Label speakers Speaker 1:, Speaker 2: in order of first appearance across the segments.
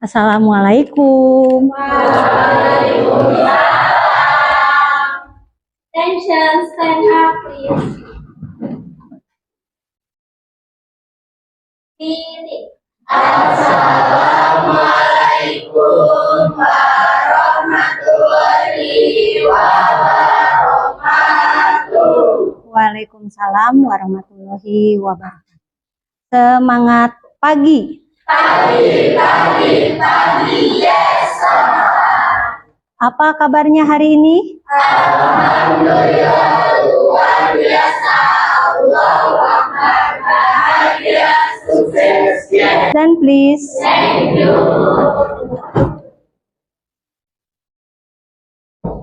Speaker 1: Assalamualaikum.
Speaker 2: Attention, stand up, please. Titik. Assalamualaikum warahmatullahi wabarakatuh.
Speaker 1: Waalaikumsalam warahmatullahi wabarakatuh. Semangat pagi.
Speaker 2: Pagi, yes.
Speaker 1: Apa kabarnya hari ini?
Speaker 2: Alhamdulillah, luar biasa. Allahu Akbar, bahagia, sukses.
Speaker 1: Dan please.
Speaker 2: Thank you.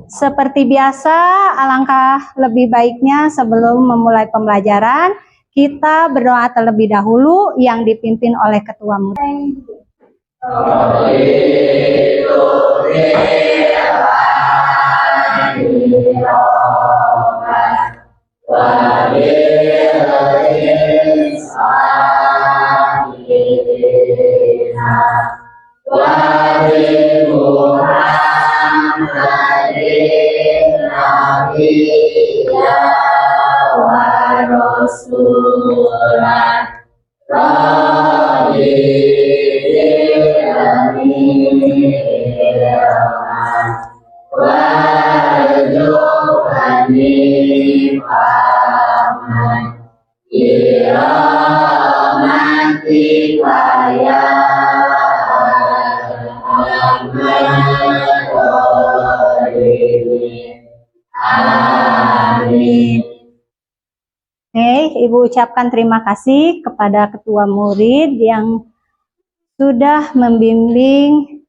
Speaker 1: Seperti biasa, alangkah lebih baiknya sebelum memulai pembelajaran, kita berdoa terlebih dahulu yang dipimpin oleh Ketua Murid. Ibu ucapkan terima kasih kepada Ketua Murid yang sudah membimbing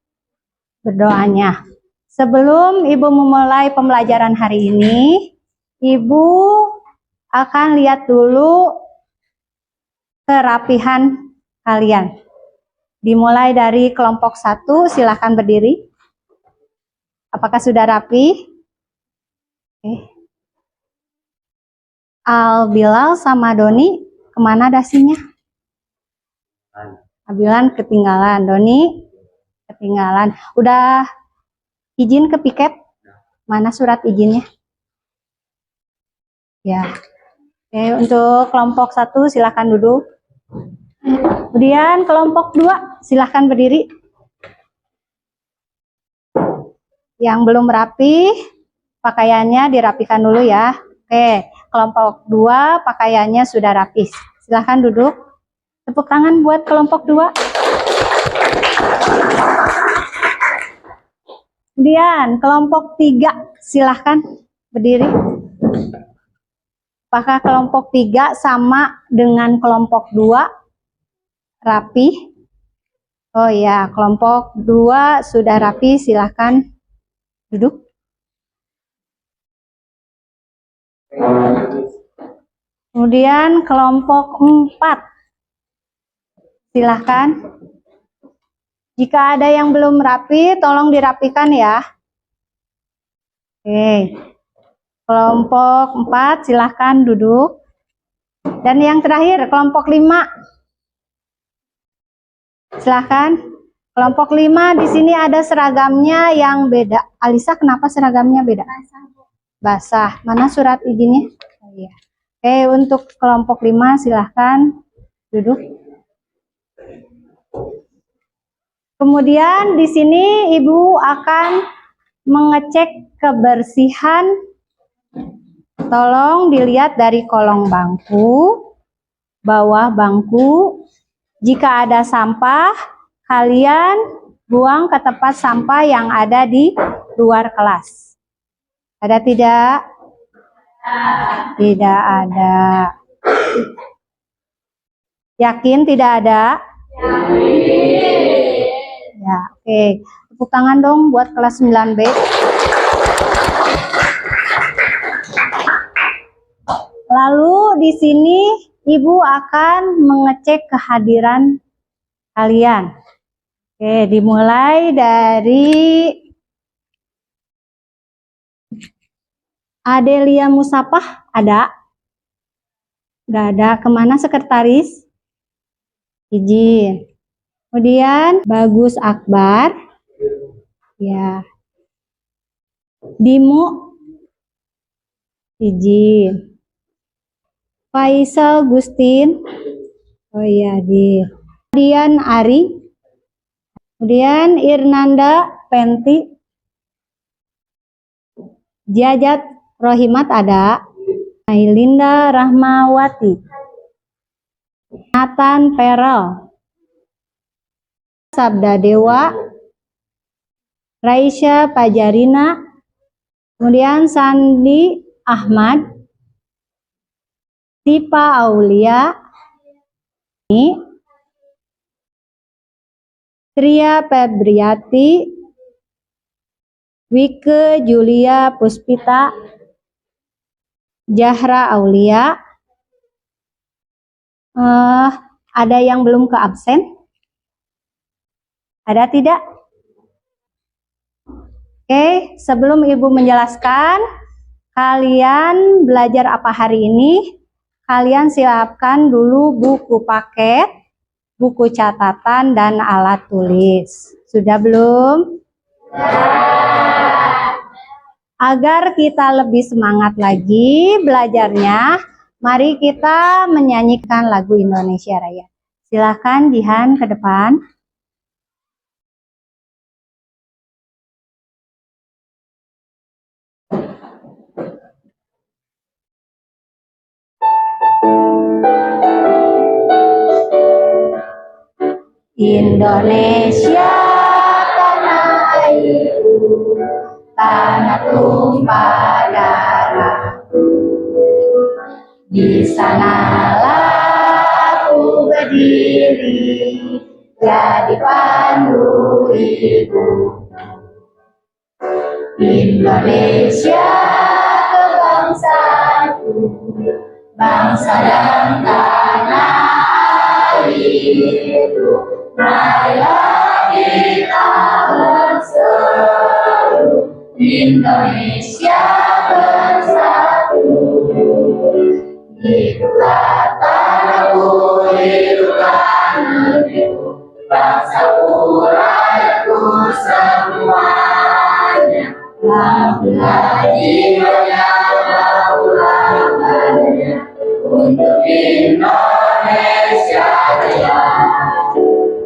Speaker 1: berdoanya. Sebelum Ibu memulai pembelajaran hari ini, Ibu akan lihat dulu kerapihan kalian. Dimulai dari kelompok 1, silahkan berdiri. Apakah sudah rapi? Oke. Al Bilal sama Doni, kemana dasinya? Abilan ketinggalan, Doni ketinggalan. Udah izin ke piket? Mana surat izinnya? Ya. Oke, untuk kelompok 1 silakan duduk. Kemudian kelompok 2 silakan berdiri. Yang belum rapi, pakaiannya dirapikan dulu ya. Oke, kelompok 2 pakaiannya sudah rapi. Silahkan duduk. Tepuk tangan buat kelompok 2. Kemudian kelompok 3 silahkan berdiri. Apakah kelompok 3 sama dengan kelompok 2? Rapi? Oh ya, kelompok 2 sudah rapi, silahkan duduk. Kemudian kelompok 4, silahkan. Jika ada yang belum rapi, tolong dirapikan ya. Oke, kelompok 4 silahkan duduk. Dan yang terakhir, kelompok 5, silahkan. Kelompok 5 di sini ada seragamnya yang beda. Alisa, kenapa seragamnya beda? Basah. Mana surat izinnya? Oh, iya. Oke, untuk kelompok 5 silahkan duduk. Kemudian di sini Ibu akan mengecek kebersihan. Tolong dilihat dari kolong bangku, bawah bangku. Jika ada sampah, kalian buang ke tempat sampah yang ada di luar kelas. Ada tidak? Tidak ada. Yakin tidak ada? Ya, oke. Tepuk tangan dong buat kelas 9B. Lalu di sini Ibu akan mengecek kehadiran kalian. Oke, dimulai dari Adelia Musafah, ada? Nggak ada. Kemana sekretaris? Izin. Kemudian Bagus Akbar. Ya. Dimo. Izin. Faisal Gustin. Oh iya, Kemudian Ari. Kemudian Irnanda Penti. Jajat Rohimat ada. Ailinda Rahmawati. Nathan Perel. Sabda Dewa. Raisya Pajarina. Kemudian Sandi Ahmad. Tipa Aulia. Tria Febriati. Wike Julia Puspita. Jahra Aulia. Ada yang belum ke absen? Ada tidak? Oke, sebelum Ibu menjelaskan, kalian belajar apa hari ini? Kalian siapkan dulu buku paket, buku catatan, dan alat tulis. Sudah belum? Agar kita lebih semangat lagi belajarnya, mari kita menyanyikan lagu Indonesia Raya. Silahkan Jihan ke depan. Indonesia tanah airku, tanah tumpah darahku. Di sanalah aku berdiri, jadi pandu ibu. Indonesia kebangsaanku, bangsa dan tanah airku. Marilah kita berseru, Indonesia bersatu. Hiduplah tanahku, hiduplah negeriku, bangsaku, rakyatku semuanya. Bangunlah jiwanya, bangunlah badannya, untuk Indonesia Raya.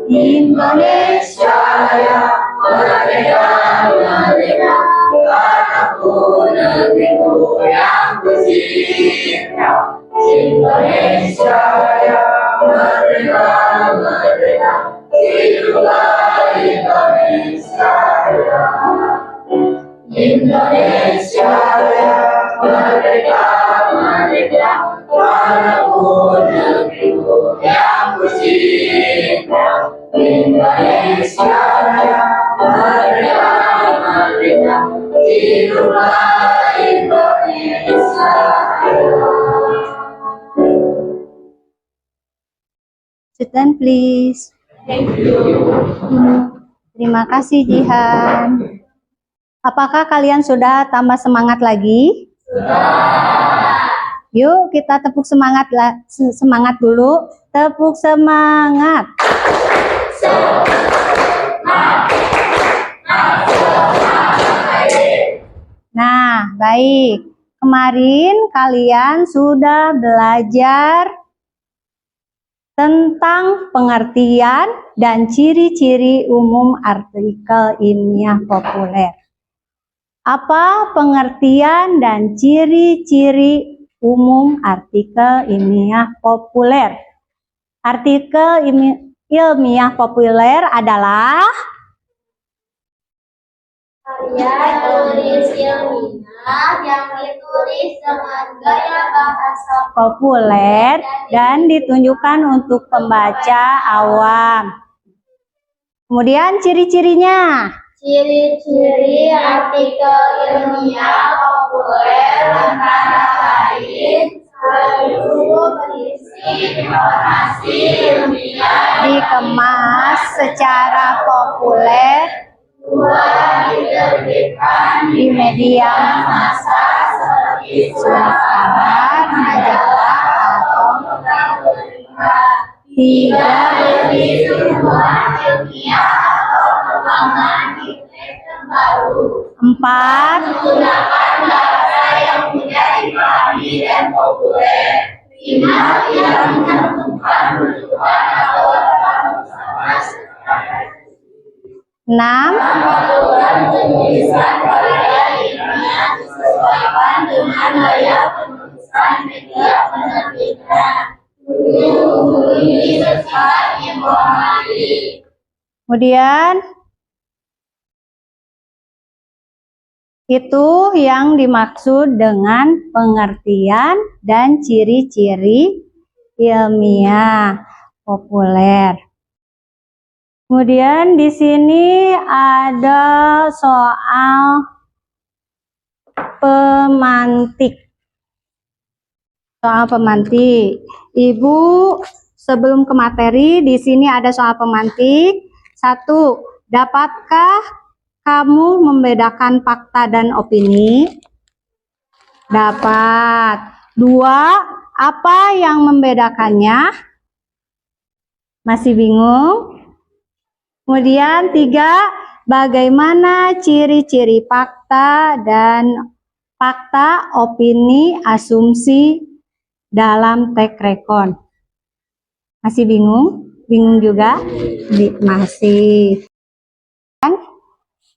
Speaker 1: Indonesia Raya, merdeka, merdeka, tanahku, negeriku yang kucinta. Indonesia Raya, merdeka, merdeka, hiduplah Indonesia Raya. Indonesia Raya, merdeka, merdeka, tanahku, negeriku yang kucinta. Indonesia Raya, merdeka, merdeka, hiduplah Indonesia Raya. Sit down please.
Speaker 2: Thank you.
Speaker 1: Terima kasih Jihan. Apakah kalian sudah tambah semangat lagi?
Speaker 2: Sudah.
Speaker 1: Yuk kita tepuk semangat dulu. Tepuk semangat. Nah, baik. Kemarin kalian sudah belajar tentang pengertian dan ciri-ciri umum artikel ilmiah populer. Apa pengertian dan ciri-ciri umum artikel ilmiah populer? Artikel ilmiah populer adalah
Speaker 2: Karya tulis ilmiah yang ditulis dengan gaya bahasa
Speaker 1: populer dan ditunjukkan untuk pembaca awam. Kemudian ciri-cirinya.
Speaker 2: Ciri-ciri artikel ilmiah populer antara lain selalu berisi informasi ilmiah
Speaker 1: Dikemas secara populer,
Speaker 2: diterbitkan
Speaker 1: di media
Speaker 2: massa seperti
Speaker 1: surat kabar, majalah, atau
Speaker 2: berita, Tidak berisi temuan ilmiah atau perkembangan ide terbaru.
Speaker 1: 4.
Speaker 2: Menggunakan bahasa yang mudah dipahami dan populer. 5. Tidak mencantumkan rujukan atau bersama
Speaker 1: 6.
Speaker 2: aturan penulisan karya ilmiah disesuaikan dengan gaya penulisan media penerbitan. Buku ini bersifat informatif.
Speaker 1: Kemudian itu yang dimaksud dengan pengertian dan ciri-ciri ilmiah populer. Kemudian di sini ada soal pemantik. Soal pemantik. Ibu, sebelum ke materi, di sini ada soal pemantik. 1. Dapatkah kamu membedakan fakta dan opini? Dapat. 2. Apa yang membedakannya? Masih bingung? Kemudian 3. Bagaimana ciri-ciri fakta dan fakta, opini, asumsi dalam tek rekon? Masih bingung? Bingung juga? Masih.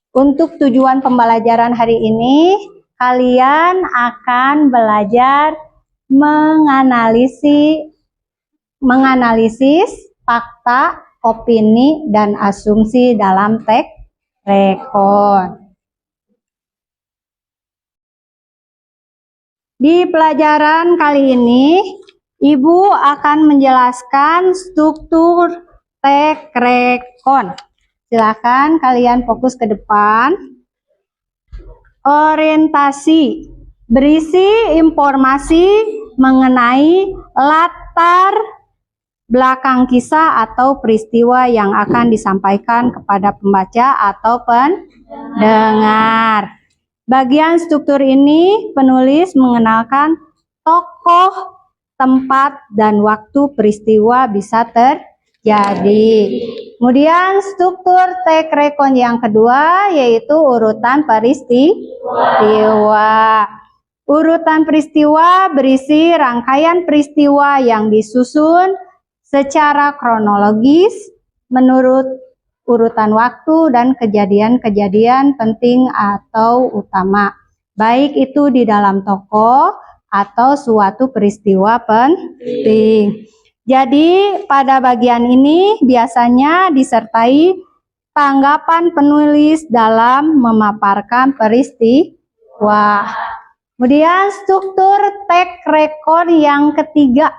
Speaker 1: Untuk tujuan pembelajaran hari ini, kalian akan belajar menganalisis fakta, opini, dan asumsi dalam tek rekon. Di pelajaran kali ini, Ibu akan menjelaskan struktur tek rekon. Silakan kalian fokus ke depan. Orientasi, berisi informasi mengenai latar belakang kisah atau peristiwa yang akan disampaikan kepada pembaca atau pendengar. Bagian struktur ini penulis mengenalkan tokoh, tempat, dan waktu peristiwa bisa terjadi. Kemudian struktur tek rekon yang kedua yaitu urutan peristiwa. Urutan peristiwa berisi rangkaian peristiwa yang disusun secara kronologis menurut urutan waktu dan kejadian-kejadian penting atau utama, baik itu di dalam tokoh atau suatu peristiwa penting. Jadi pada bagian ini biasanya disertai tanggapan penulis dalam memaparkan peristiwa. Kemudian struktur tek rekon yang ketiga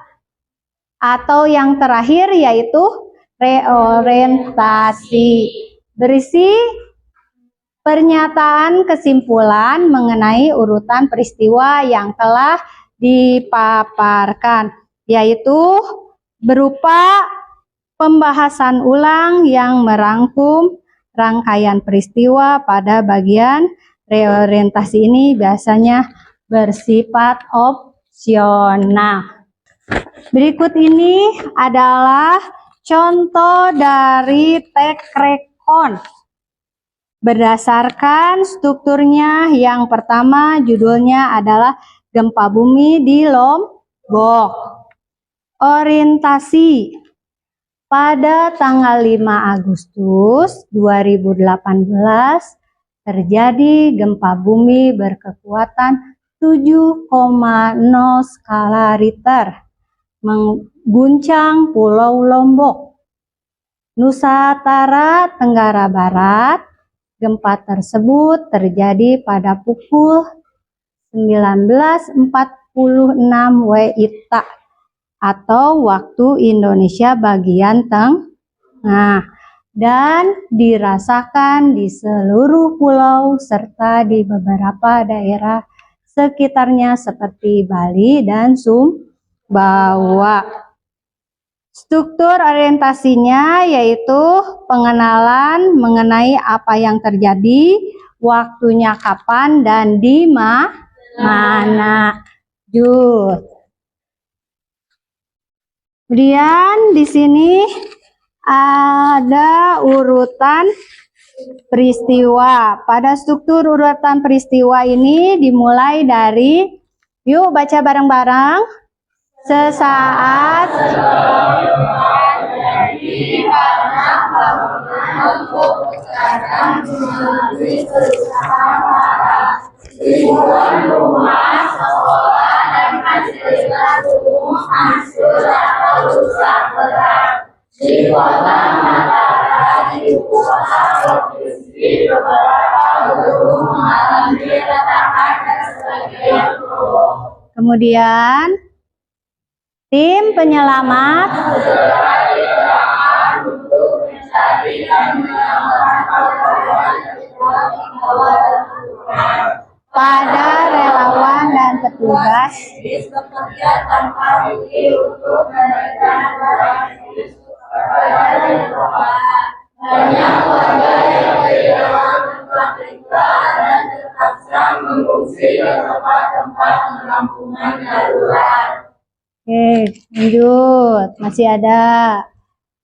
Speaker 1: atau yang terakhir yaitu reorientasi, berisi pernyataan kesimpulan mengenai urutan peristiwa yang telah dipaparkan, yaitu berupa pembahasan ulang yang merangkum rangkaian peristiwa. Pada bagian reorientasi ini biasanya bersifat opsional. Berikut ini adalah contoh dari tek rekon. Berdasarkan strukturnya, yang pertama judulnya adalah Gempa Bumi di Lombok. Orientasi. Pada tanggal 5 Agustus 2018 terjadi gempa bumi berkekuatan 7,0 skala Richter mengguncang Pulau Lombok, Nusa Tenggara Barat. Gempa tersebut terjadi pada pukul 19.46 WITA atau waktu Indonesia bagian tengah dan dirasakan di seluruh pulau serta di beberapa daerah sekitarnya seperti Bali dan Sumbawa. Struktur orientasinya yaitu pengenalan mengenai apa yang terjadi, waktunya kapan dan di mana. Kemudian di sini ada urutan peristiwa. Pada struktur urutan peristiwa ini dimulai dari, yuk baca bareng-bareng. Sesaat kemudian tim penyelamat pada relawan dan petugas
Speaker 2: bekerja tanpa henti untuk menekan banyak warga yang kehilangan tempat tinggal dan terpaksa mengungsi ke tempat-tempat penampungan darurat.
Speaker 1: Oke, lanjut. Masih ada.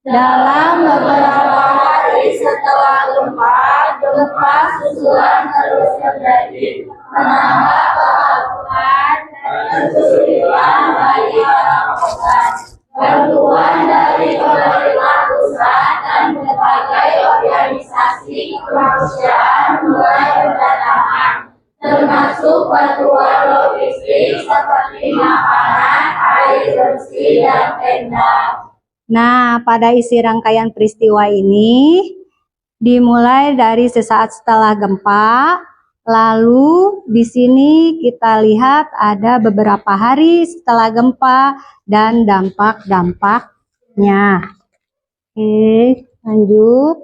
Speaker 1: Dalam beberapa
Speaker 2: hari setelah gempa susulan terus terjadi, menambah kekhawatiran dan kesulitan bagi para korban. Bantuan dari pemerintah pusat dan berbagai organisasi kemanusiaan mulai berdatangan, termasuk bantuan logistik seperti makanan, air bersih, dan tenda.
Speaker 1: Nah, pada isi rangkaian peristiwa ini dimulai dari sesaat setelah gempa, lalu di sini kita lihat ada beberapa hari setelah gempa dan dampak-dampaknya. Oke, lanjut.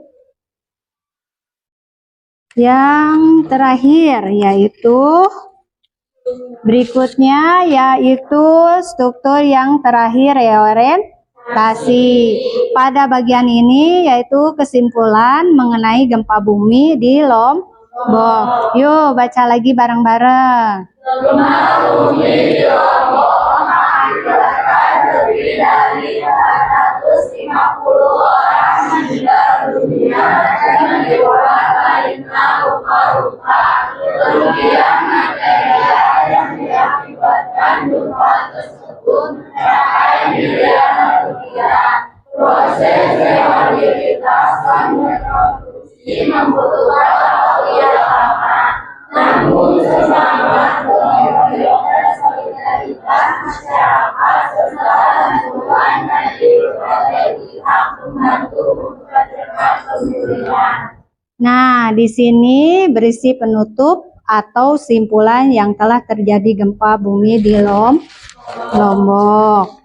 Speaker 1: Yang terakhir yaitu berikutnya yaitu struktur yang terakhir orientasi. Pada bagian ini yaitu kesimpulan mengenai gempa bumi di Lombok. Yuk baca lagi bareng-bareng.
Speaker 2: Gempa bumi di Lombok mengakibatkan lebih dari 450 orang meninggal dunia dan menimbulkan luka-luka, kerugian material yang diakibatkan gempa tersebut mencapai miliaran rupiah. Proses rehabilitasi rekonstruksi membutuhkan waktu yang lama, namun semangat menunjukkan solidaritas masyarakat serta bantuan dari berbagai pihak membantu mempercepat pemulihan.
Speaker 1: Nah, di sini berisi penutup atau simpulan yang telah terjadi gempa bumi di Lombok.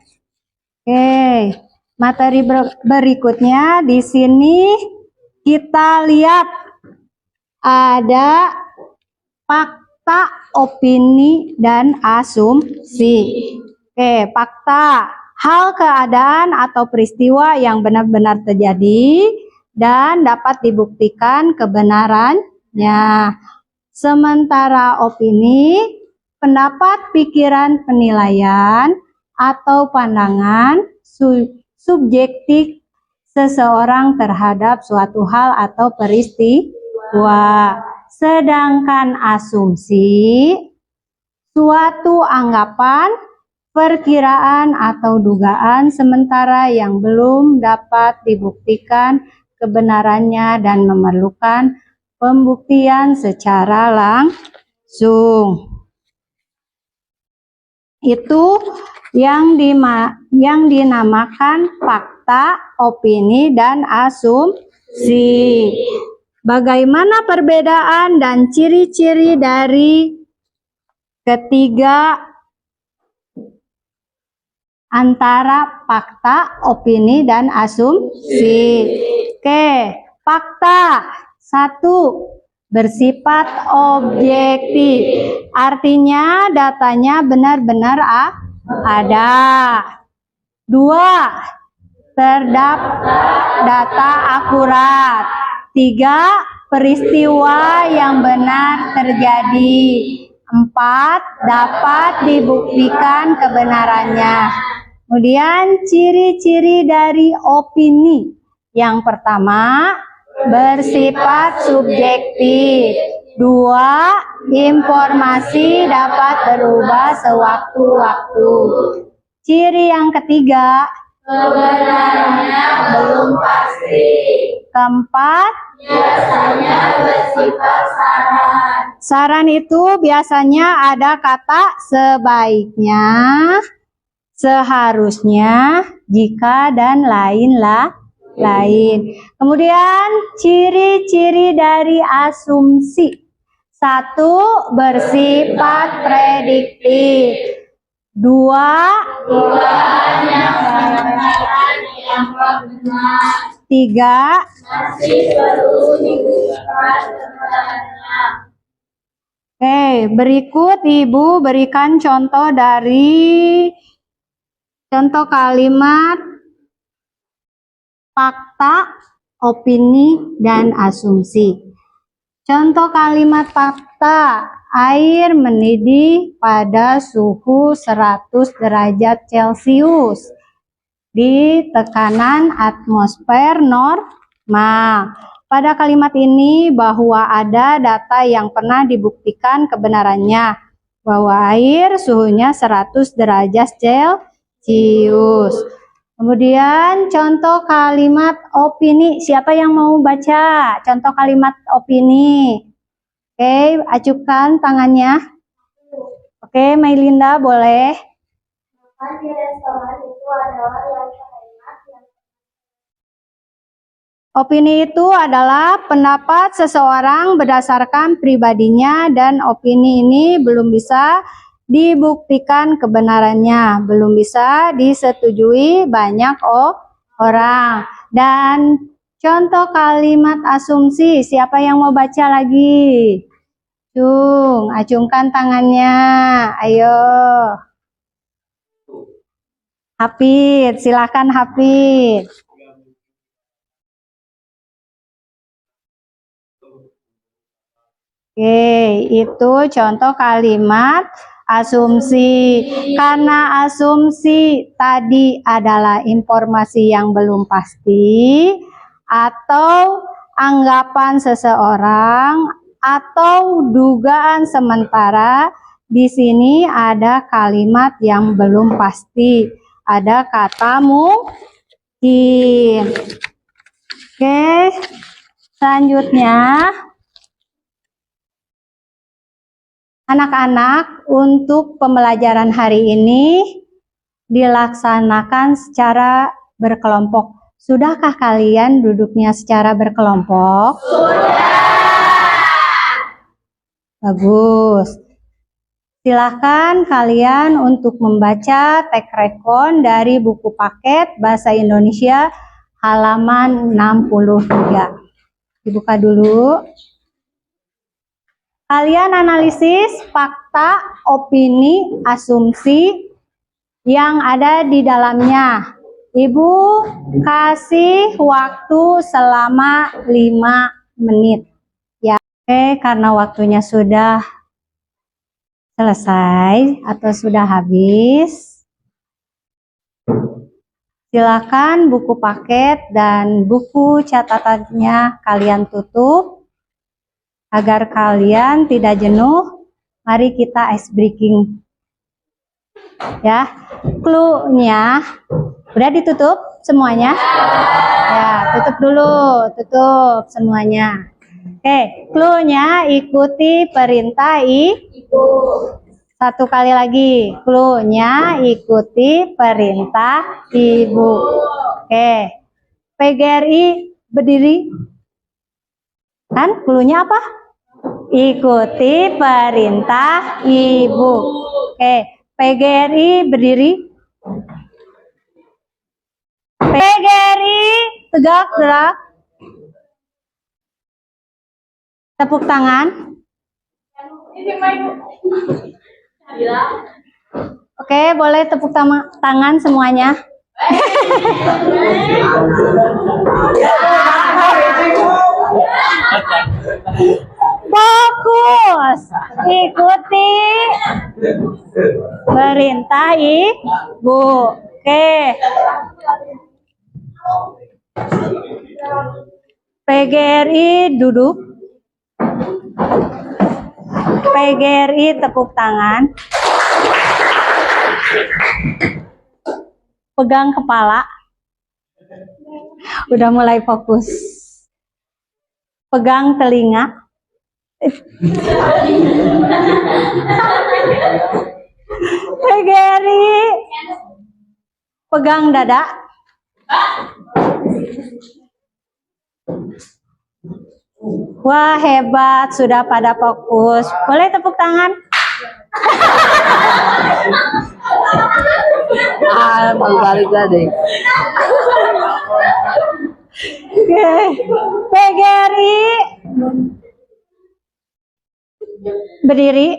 Speaker 1: Oke, materi berikutnya di sini kita lihat ada fakta, opini, dan asumsi. Oke, fakta, hal keadaan atau peristiwa yang benar-benar terjadi dan dapat dibuktikan kebenarannya. Sementara opini, pendapat, pikiran, penilaian, atau pandangan subjektif seseorang terhadap suatu hal atau peristiwa. Sedangkan asumsi, suatu anggapan, perkiraan, atau dugaan sementara yang belum dapat dibuktikan kebenarannya dan memerlukan pembuktian secara langsung. Itu yang dinamakan fakta, opini, dan asumsi. Bagaimana perbedaan dan ciri-ciri dari ketiga antara fakta, opini, dan asumsi? Oke, fakta. 1. Bersifat objektif. Artinya datanya benar-benar ada. 2. Terdapat data akurat. 3. Peristiwa yang benar terjadi. 4. Dapat dibuktikan kebenarannya. Kemudian ciri-ciri dari opini. Yang pertama, bersifat subjektif. 2, informasi dapat berubah sewaktu-waktu. Ciri yang ketiga,
Speaker 2: Kebenarannya belum pasti.
Speaker 1: keempat,
Speaker 2: Biasanya bersifat saran.
Speaker 1: saran itu biasanya ada kata sebaiknya, seharusnya, jika, dan lain. Kemudian ciri-ciri dari asumsi. 1, bersifat prediktif. 2,
Speaker 2: Dugaan yang mengatakan dianggap benar.
Speaker 1: 3,
Speaker 2: Masih perlu dibuktikan kebenarannya.
Speaker 1: Oke, berikut Ibu berikan contoh dari contoh kalimat fakta, opini, dan asumsi. Contoh kalimat fakta, air mendidih pada suhu 100 derajat Celcius di tekanan atmosfer normal. Pada kalimat ini bahwa ada data yang pernah dibuktikan kebenarannya bahwa air suhunya 100 derajat Celcius. Kemudian contoh kalimat opini. Siapa yang mau baca contoh kalimat opini? Oke, acukan tangannya. Oke, Mailinda boleh.
Speaker 2: Makan di restoran itu adalah yang terhemat yang
Speaker 1: Opini itu adalah pendapat seseorang berdasarkan pribadinya dan opini ini belum bisa dibuktikan kebenarannya, belum bisa disetujui banyak orang. Dan contoh kalimat asumsi, siapa yang mau baca lagi? Acungkan tangannya, ayo. Hafid, silakan Hafid. Oke, itu contoh kalimat asumsi. Karena asumsi tadi adalah informasi yang belum pasti atau anggapan seseorang atau dugaan sementara, di sini ada kalimat yang belum pasti. Ada kata mungkin. Oke, selanjutnya anak-anak, untuk pembelajaran hari ini dilaksanakan secara berkelompok. Sudahkah kalian duduknya secara berkelompok? Sudah. Bagus. Silahkan kalian untuk membaca teks rekon dari buku paket Bahasa Indonesia halaman 63. Dibuka dulu. Kalian analisis fakta, opini, asumsi yang ada di dalamnya. Ibu kasih waktu selama 5 menit. Ya, oke, karena waktunya sudah selesai atau sudah habis. Silakan buku paket dan buku catatannya kalian tutup. Agar kalian tidak jenuh, mari kita ice breaking. Ya, clue-nya udah ditutup semuanya? Ya, tutup dulu, tutup semuanya. Oke, clue-nya ikuti perintah ibu. Satu kali lagi, clue-nya ikuti perintah ibu. Oke, PGRI berdiri. Kan clue-nya apa? Ikuti perintah ibu. Oke, PGRI berdiri. PGRI tegak gerak. Tepuk tangan. Oke, boleh tepuk tangan semuanya. Fokus, ikuti perintah ibu. Oke. PGRI duduk. PGRI tepuk tangan. Pegang kepala. Udah mulai fokus. Pegang telinga. PGRI pegang dada. Wah, hebat, sudah pada fokus. Boleh tepuk tangan?
Speaker 3: Balik deh.
Speaker 1: Oke. PGRI berdiri.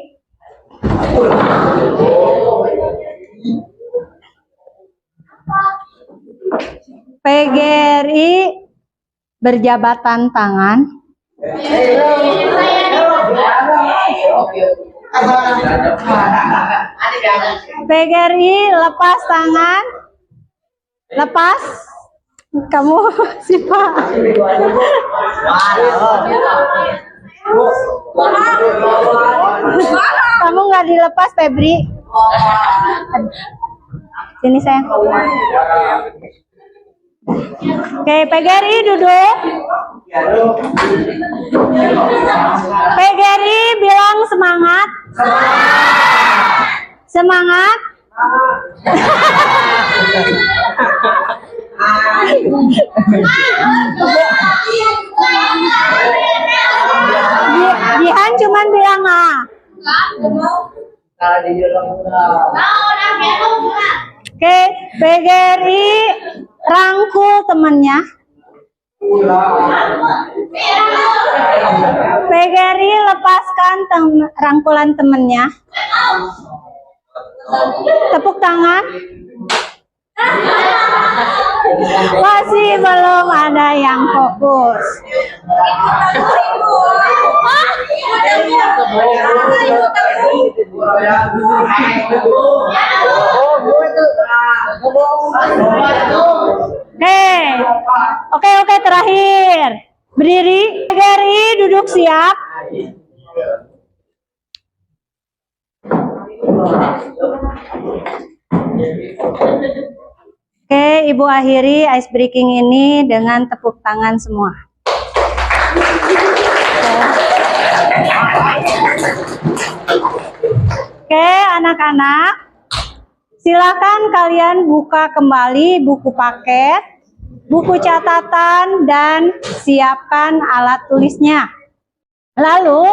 Speaker 1: PGRI berjabatan tangan. PGRI lepas tangan. Lepas. Kamu Sipa. Kamu nggak dilepas, Febri. Sini sayang. Oke, PGRI duduk. PGRI bilang semangat. Semangat. Jihan cuman bilang Oke, PGRI rangkul temennya. PGRI lepaskan rangkulan temennya. Tepuk tangan. Masih belum ada yang fokus. Oke, terakhir. Berdiri. PGRI duduk siap. Oke, Ibu akhiri ice breaking ini dengan tepuk tangan semua. Oke, anak-anak, silakan kalian buka kembali buku paket, buku catatan, dan siapkan alat tulisnya. Lalu,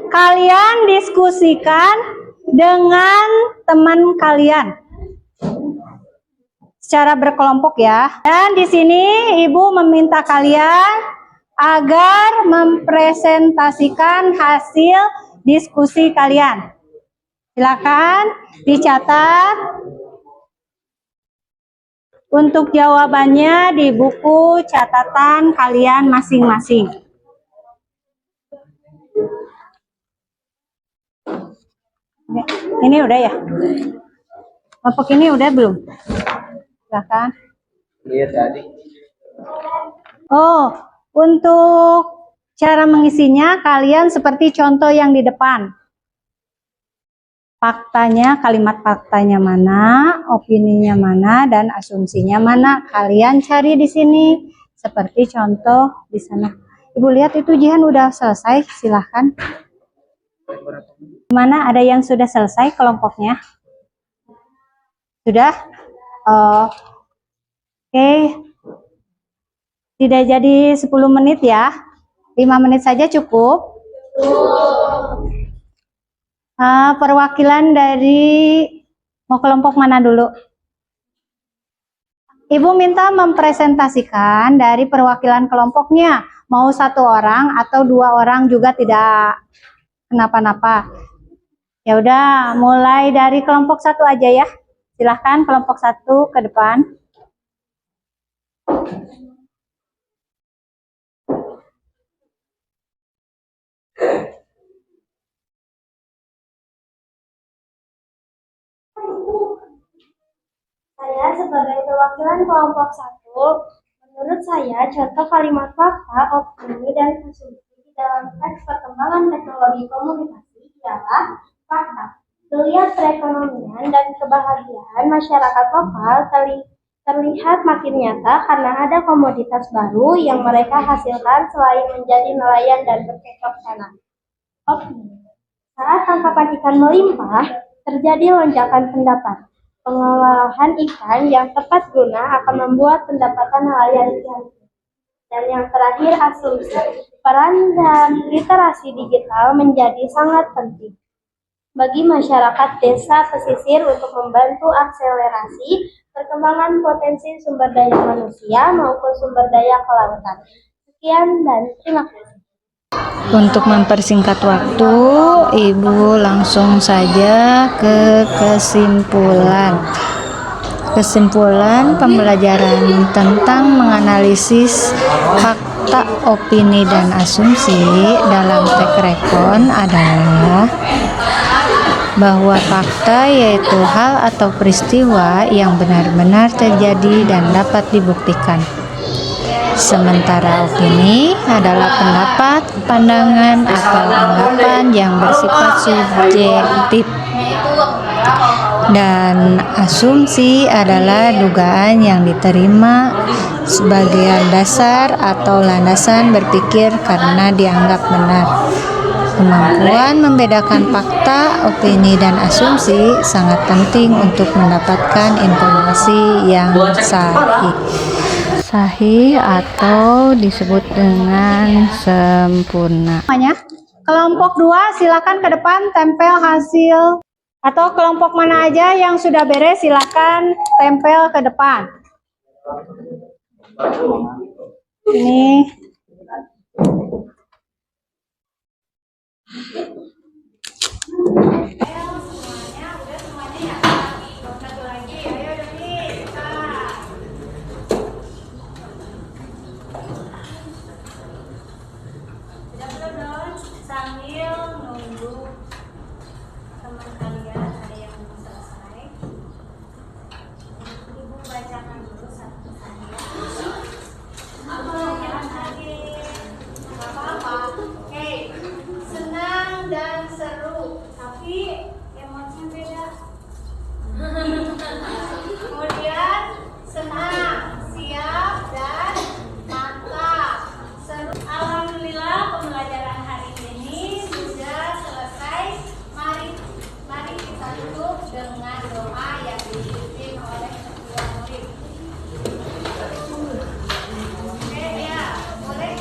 Speaker 1: kalian diskusikan dengan teman kalian secara berkelompok ya. Dan di sini Ibu meminta kalian agar mempresentasikan hasil diskusi kalian. Silakan dicatat untuk jawabannya di buku catatan kalian masing-masing. Ini udah ya? Kelompok ini udah belum? Silakan.
Speaker 3: Iya tadi.
Speaker 1: Oh, untuk cara mengisinya kalian seperti contoh yang di depan. Faktanya, kalimat faktanya mana, opininya mana, dan asumsinya mana. Kalian cari di sini seperti contoh di sana. Ibu lihat itu Jihan udah selesai, silahkan. Mana ada yang sudah selesai kelompoknya? Sudah? Oh, oke. Tidak jadi 10 menit ya. 5 menit saja cukup. Perwakilan dari mau kelompok mana dulu? Ibu minta mempresentasikan dari perwakilan kelompoknya. Mau 1 orang atau 2 orang juga tidak kenapa-napa. Ya udah, mulai dari kelompok 1 aja ya. Silahkan kelompok 1 ke depan.
Speaker 2: Saya sebagai perwakilan kelompok 1, menurut saya contoh kalimat fakta, opini, dan asumsi di dalam teks perkembangan teknologi komunikasi ialah fakta. Geliat perekonomian dan kebahagiaan masyarakat lokal terlihat makin nyata karena ada komoditas baru yang mereka hasilkan selain menjadi nelayan dan bercocok tanam. Opini. Saat tangkapan ikan melimpah, terjadi lonjakan pendapat. Pengolahan ikan yang tepat guna akan membuat pendapatan nelayan tinggi. Dan yang terakhir, asumsi. Peran dan literasi digital menjadi sangat penting bagi masyarakat desa pesisir untuk membantu akselerasi perkembangan potensi sumber daya manusia maupun sumber daya kelautan. Sekian dan terima kasih.
Speaker 1: Untuk mempersingkat waktu, Ibu langsung saja ke kesimpulan. Kesimpulan pembelajaran tentang menganalisis fakta, opini, dan asumsi dalam tekrekon adalah bahwa fakta yaitu hal atau peristiwa yang benar-benar terjadi dan dapat dibuktikan. Sementara opini adalah pendapat, pandangan, atau anggapan yang bersifat subjektif. Dan asumsi adalah dugaan yang diterima sebagai dasar atau landasan berpikir karena dianggap benar. Kemampuan membedakan fakta, opini, dan asumsi sangat penting untuk mendapatkan informasi yang sahih atau disebut dengan sempurna. Kelompok 2 silakan ke depan tempel hasil, atau kelompok mana aja yang sudah beres silakan tempel ke depan. Ini sambil nunggu teman kalian ada yang belum selesai, Ibu bacakan dulu satu saja. Jangan kaget, nggak apa-apa. Oke, senang dan seru, tapi emosinya beda. Kemudian senang, siap, dan mantap. Seru. Alhamdulillah pembelajaran hari ini sudah selesai. Mari kita tutup dengan doa yang dipimpin oleh ketua murid. Oke ya, boleh.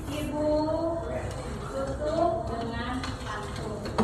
Speaker 1: Ibu tutup dengan pantun.